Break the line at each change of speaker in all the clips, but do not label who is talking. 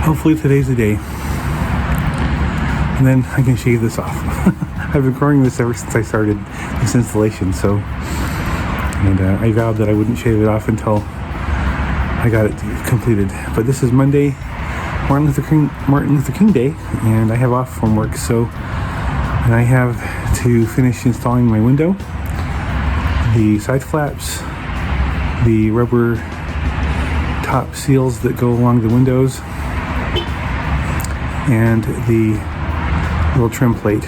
Hopefully today's the day. And then I can shave this off. I've been growing this ever since I started this installation, so. And I vowed that I wouldn't shave it off until I got it completed. But this is Monday, Martin Luther King Day, and I have off from work, so. And I have to finish installing my window, the side flaps, the rubber top seals that go along the windows, and the little trim plate.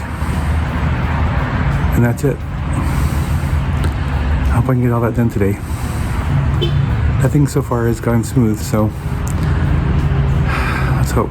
And that's it. I hope I can get all that done today. Nothing so far has gone smooth, so let's hope.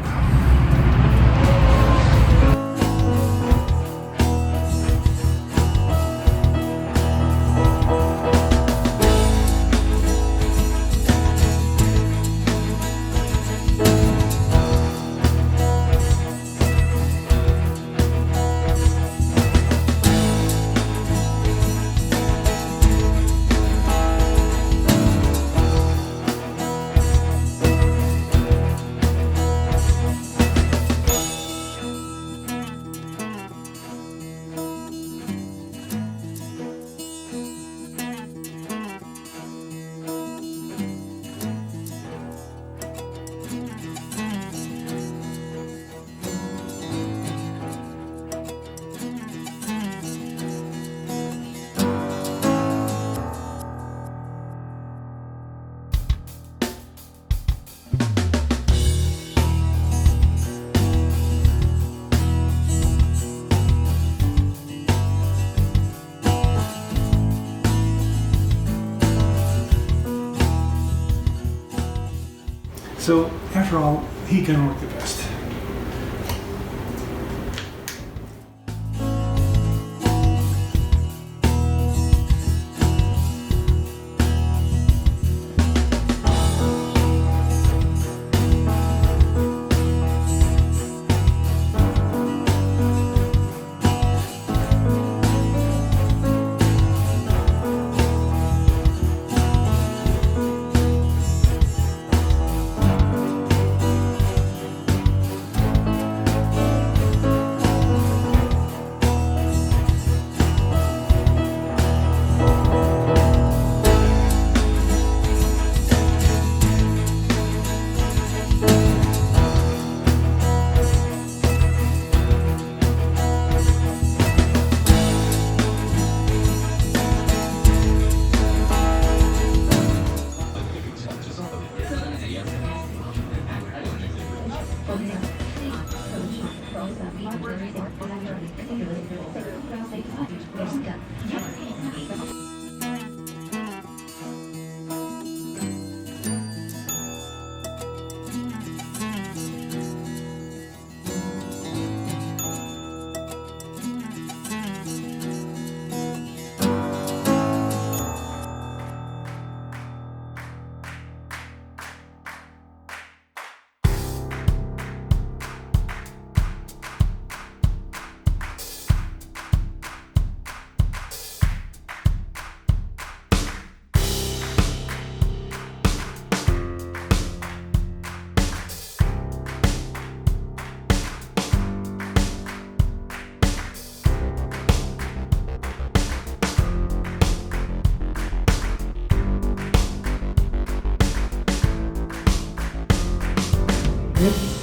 So, after all, he can work the best.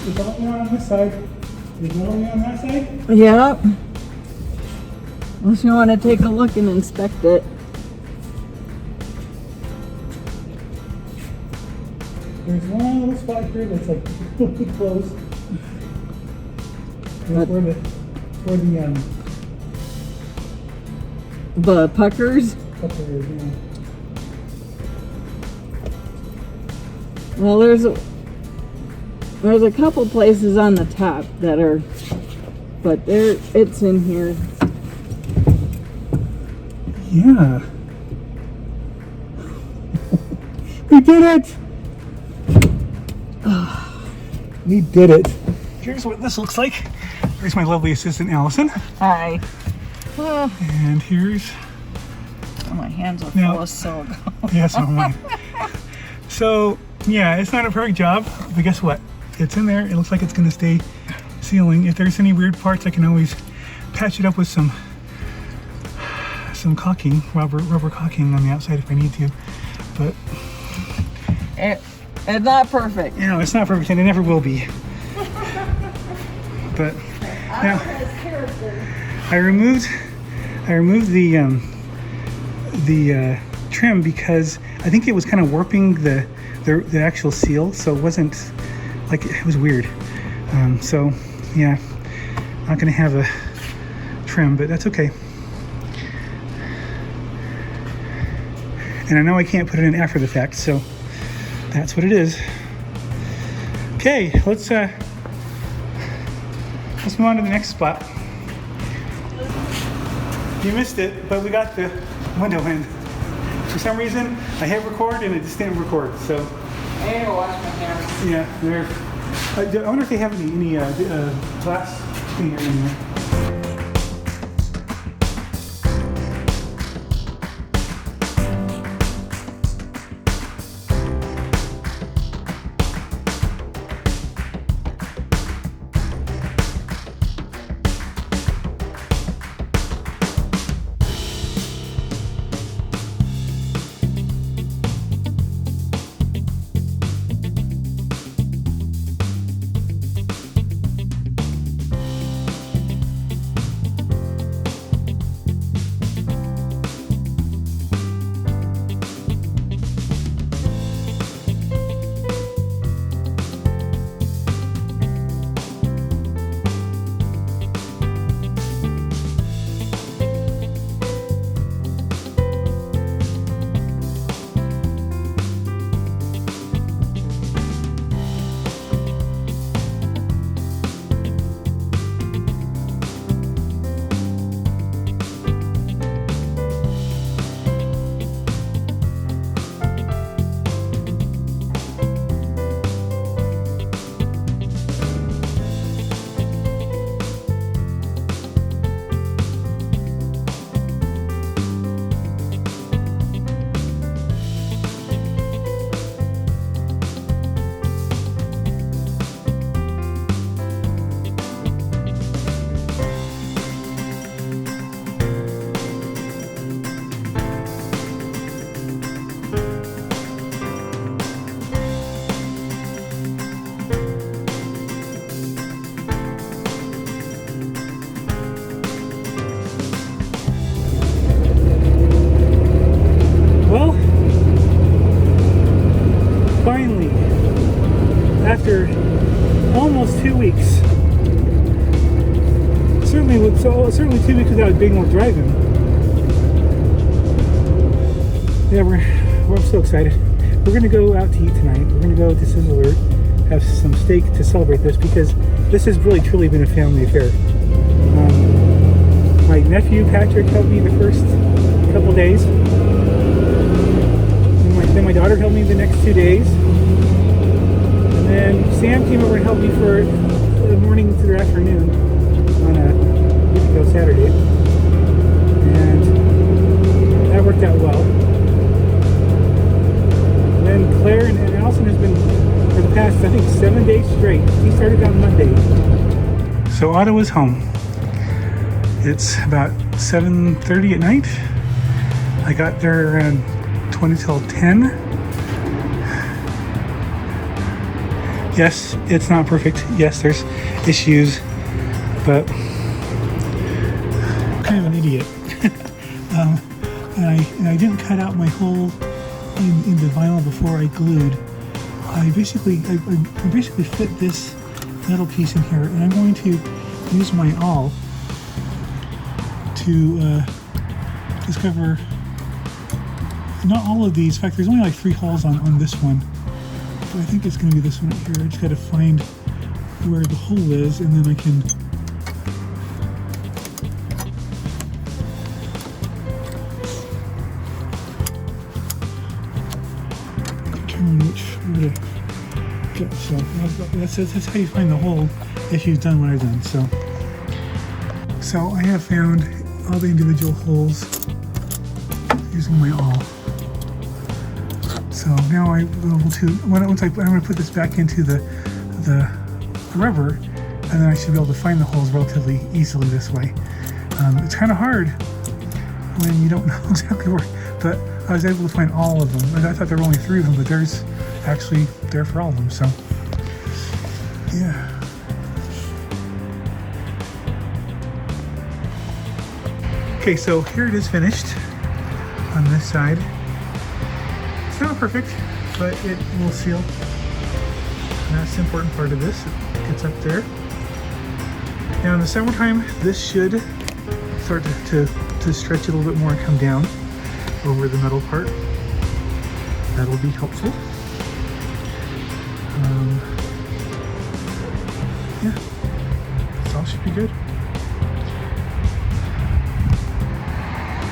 There's only one on this side. There's no one on that side?
Yep. Unless you want to take a look and inspect it.
There's one little spot here that's like really close.
The puckers?
Puckers, yeah.
Well, there's a couple places on the top that are, but it's in here.
Yeah. We did it! We did it. Here's what this looks like. Here's my lovely assistant, Allison.
Hi.
And here's...
Oh, my hands are full of silk.
Yes, oh my. So, yeah, it's not a perfect job, but guess what? it's in there. It looks like it's going to stay sealing. If there's any weird parts, I can always patch it up with some caulking, rubber caulking on the outside if I need to. But
it's not perfect.
you know, it's not perfect, and it never will be. But now I removed the trim because I think it was kind of warping the actual seal, so it wasn't like, it was weird. So yeah, not gonna have a trim, but that's okay. And I know I can't put it in after the fact, so that's what it is. Okay, let's move on to the next spot. You missed it, but we got the window in. For some reason, I hit record and it just didn't record. So
I need to wash my hands.
yeah, there. I wonder if they have any glass cleaner in there. After almost 2 weeks, certainly 2 weeks without being able to drive him. Yeah, we're so excited. We're gonna go out to eat tonight. We're gonna go to Sizzler, have some steak to celebrate this, because this has really truly been a family affair. My nephew Patrick helped me the first couple days. Then my daughter helped me the next 2 days. And then Sam came over and helped me for the morning through the afternoon on a Saturday. And that worked out well. And then Claire and Allison has been, for the past, I think, 7 days straight. He started on Monday. So Otto is home. It's about 7:30 at night. I got there around 20 till 10. Yes, it's not perfect. Yes, there's issues, but I'm kind of an idiot. and I didn't cut out my hole in the vinyl before I glued. I basically fit this metal piece in here, and I'm going to use my awl to discover not all of these. In fact, there's only like 3 holes on this one. But I think it's going to be this one right here. I just got to find where the hole is, and then I can determine which way to go. So that's how you find the hole if you've done what I've done. So I have found all the individual holes using my awl. So now I'm going to, I'm going to put this back into the the rubber, and then I should be able to find the holes relatively easily this way. It's kind of hard when you don't know exactly where, but I was able to find all of them. I thought there were only 3 of them, but there's actually there for all of them, so yeah. Okay, so here it is finished on this side. It's not perfect, but it will seal. And that's the important part of this. It gets up there. Now in the summertime, this should start to stretch a little bit more and come down over the metal part. That'll be helpful. Yeah, this all should be good.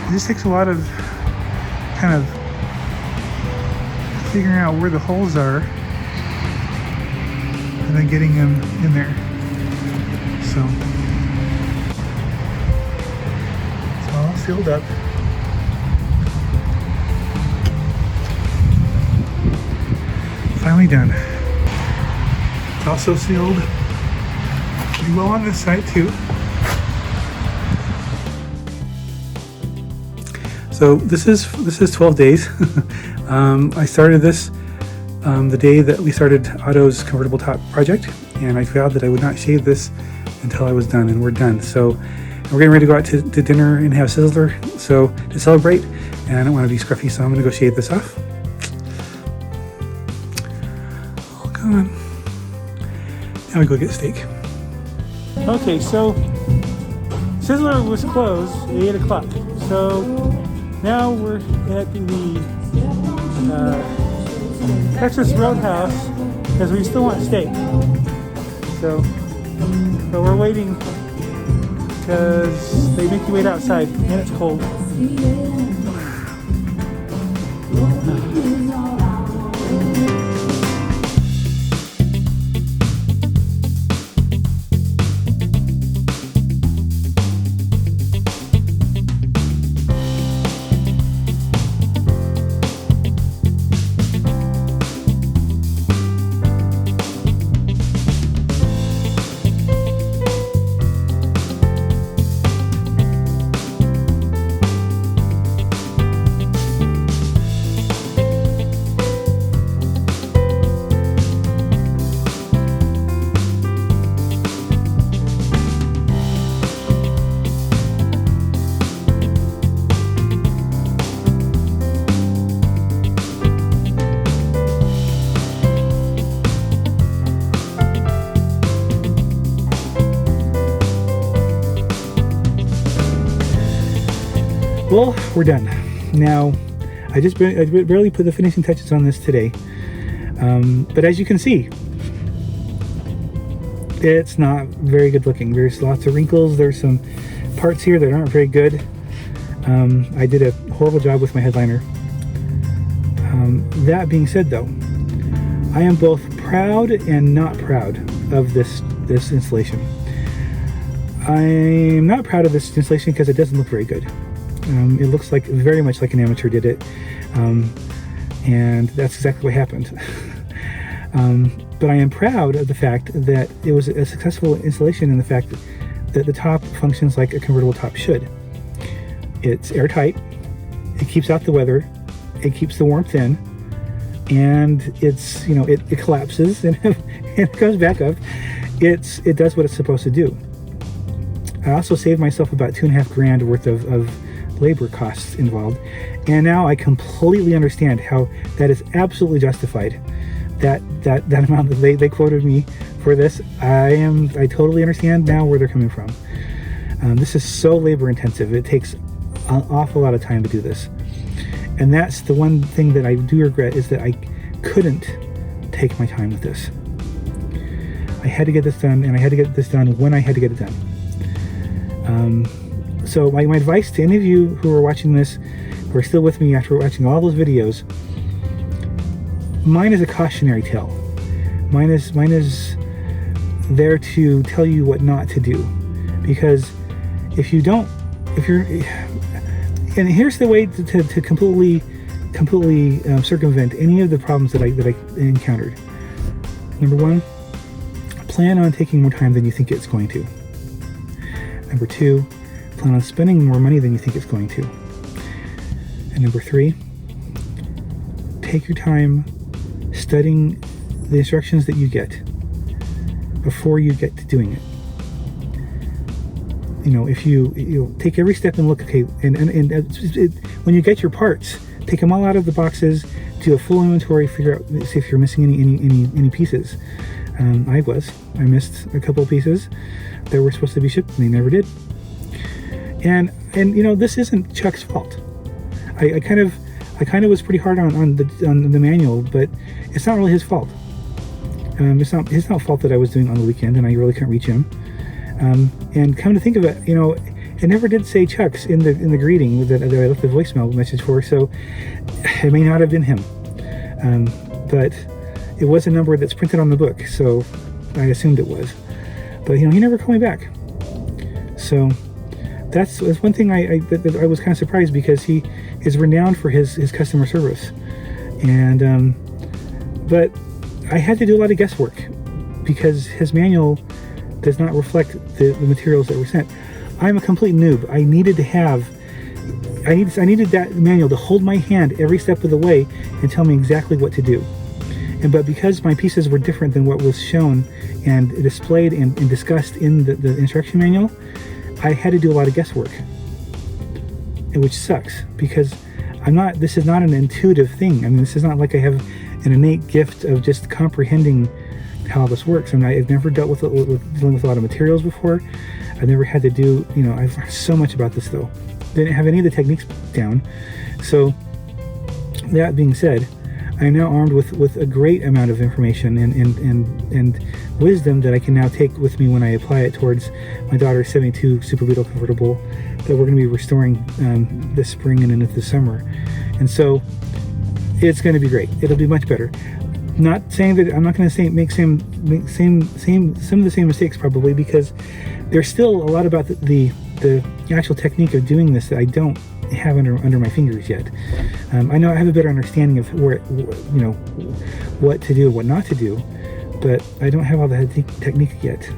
It just takes a lot of kind of figuring out where the holes are and then getting them in there. So it's all sealed up. Finally done. It's also sealed pretty well on this side too. So this is 12 days. I started this the day that we started Otto's convertible top project, and I vowed that I would not shave this until I was done, and we're done. So we're getting ready to go out to dinner and have Sizzler, so to celebrate, and I don't want to be scruffy, so I'm going to go shave this off. All gone. Now we go get steak. Okay, so Sizzler was closed at 8 o'clock, so now we're at the Texas Roadhouse because we still want steak. So, but we're waiting because they make you wait outside and it's cold. Well, we're done. Now, I barely put the finishing touches on this today. But as you can see, it's not very good looking. There's lots of wrinkles. There's some parts here that aren't very good. I did a horrible job with my headliner. That being said though, I am both proud and not proud of this installation. I'm not proud of this installation because it doesn't look very good. It looks like very much like an amateur did it, and that's exactly what happened. But I am proud of the fact that it was a successful installation, and the fact that the top functions like a convertible top should. It's airtight, it keeps out the weather, it keeps the warmth in, and it's, you know, it collapses and it comes back up. It does what it's supposed to do. I also saved myself about $2.5 grand worth of labor costs involved, and now I completely understand how that is absolutely justified. That amount that they quoted me for this, I totally understand now where they're coming from. This is so labor intensive. It takes an awful lot of time to do this, and that's the one thing that I do regret, is that I couldn't take my time with this. I had to get this done, and I had to get this done when I had to get it done. So my advice to any of you who are watching this, who are still with me after watching all those videos, mine is a cautionary tale. Mine is there to tell you what not to do, because if you're, and here's the way to completely circumvent any of the problems that I encountered. Number one, plan on taking more time than you think it's going to. Number 2, plan on spending more money than you think it's going to. And number 3, take your time studying the instructions that you get before you get to doing it. You know, if you take every step and look, okay, and when you get your parts, take them all out of the boxes, do a full inventory, figure out, see if you're missing any pieces. I missed a couple of pieces that were supposed to be shipped, and they never did. And you know, this isn't Chuck's fault. I kind of was pretty hard on the manual, but it's not really his fault. It's not fault that I was doing on the weekend and I really couldn't reach him. And come to think of it, you know, it never did say Chuck's in the greeting that I left the voicemail message for, so it may not have been him. But it was a number that's printed on the book, so I assumed it was. But you know, he never called me back. So that's one thing I was kind of surprised, because he is renowned for his customer service. And but I had to do a lot of guesswork because his manual does not reflect the materials that were sent. I'm a complete noob. I needed that manual to hold my hand every step of the way and tell me exactly what to do. But because my pieces were different than what was shown and displayed and discussed in the instruction manual, I had to do a lot of guesswork, which sucks, because this is not an intuitive thing. I mean, this is not like I have an innate gift of just comprehending how this works. I mean, I've never dealt with dealing with a lot of materials before. I've never had to do, you know, I've learned so much about this though. Didn't have any of the techniques down. So that being said, I'm now armed with a great amount of information and wisdom that I can now take with me when I apply it towards my daughter's 72 Super Beetle convertible that we're going to be restoring this spring and into the summer. And so it's going to be great. It'll be much better. Not saying that I'm not going to make some of the same mistakes probably, because there's still a lot about the actual technique of doing this that I don't have under my fingers yet. I know I have a better understanding of where, you know, what to do, what not to do, but I don't have all the technique yet.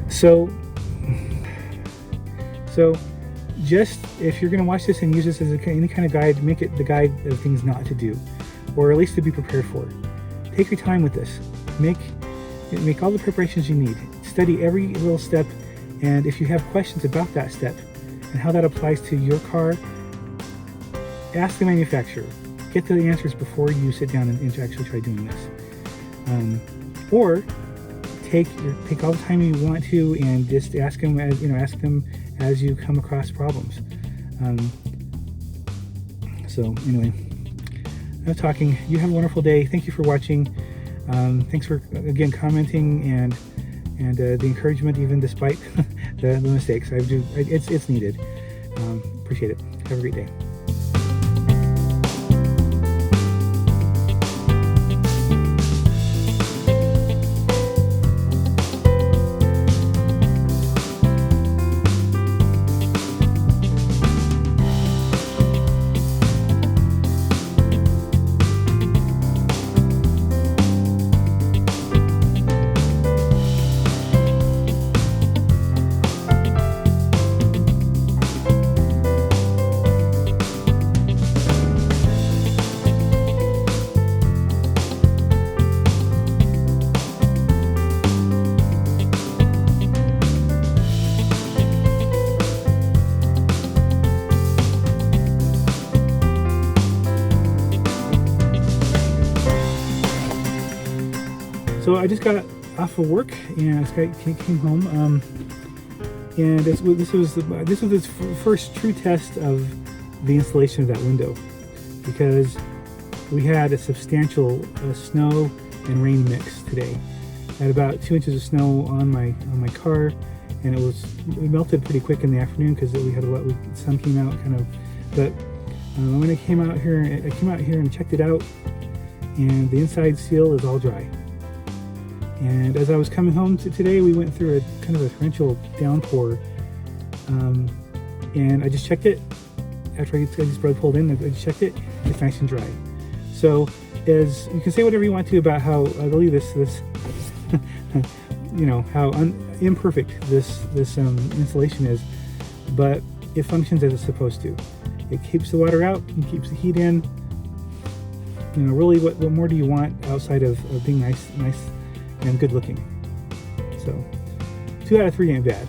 So just, if you're going to watch this and use this as any kind of guide, make it the guide of things not to do, or at least to be prepared for. Take your time with this. Make all the preparations you need. Study every little step, and if you have questions about that step and how that applies to your car, ask the manufacturer. Get the answers before you sit down and actually try doing this. Or take all the time you want to and just ask them as you come across problems. So anyway, enough talking. You have a wonderful day. Thank you for watching. Thanks for again commenting and the encouragement, even despite the mistakes. It's needed. Appreciate it. Have a great day. So I just got off of work and I came home, and this was the first true test of the installation of that window, because we had a substantial snow and rain mix today. I had about 2 inches of snow on my car, and it melted pretty quick in the afternoon because we had the sun came out kind of. But when I came out here and checked it out, and the inside seal is all dry. And as I was coming home today, we went through a kind of a torrential downpour, and I just checked it after I just pulled in. I just checked it; it's nice and dry. So, as you can say whatever you want to about how ugly this you know how imperfect this insulation is, but it functions as it's supposed to. It keeps the water out and keeps the heat in. You know, really, what more do you want outside of being nice and good looking? So 2 out of 3 ain't bad.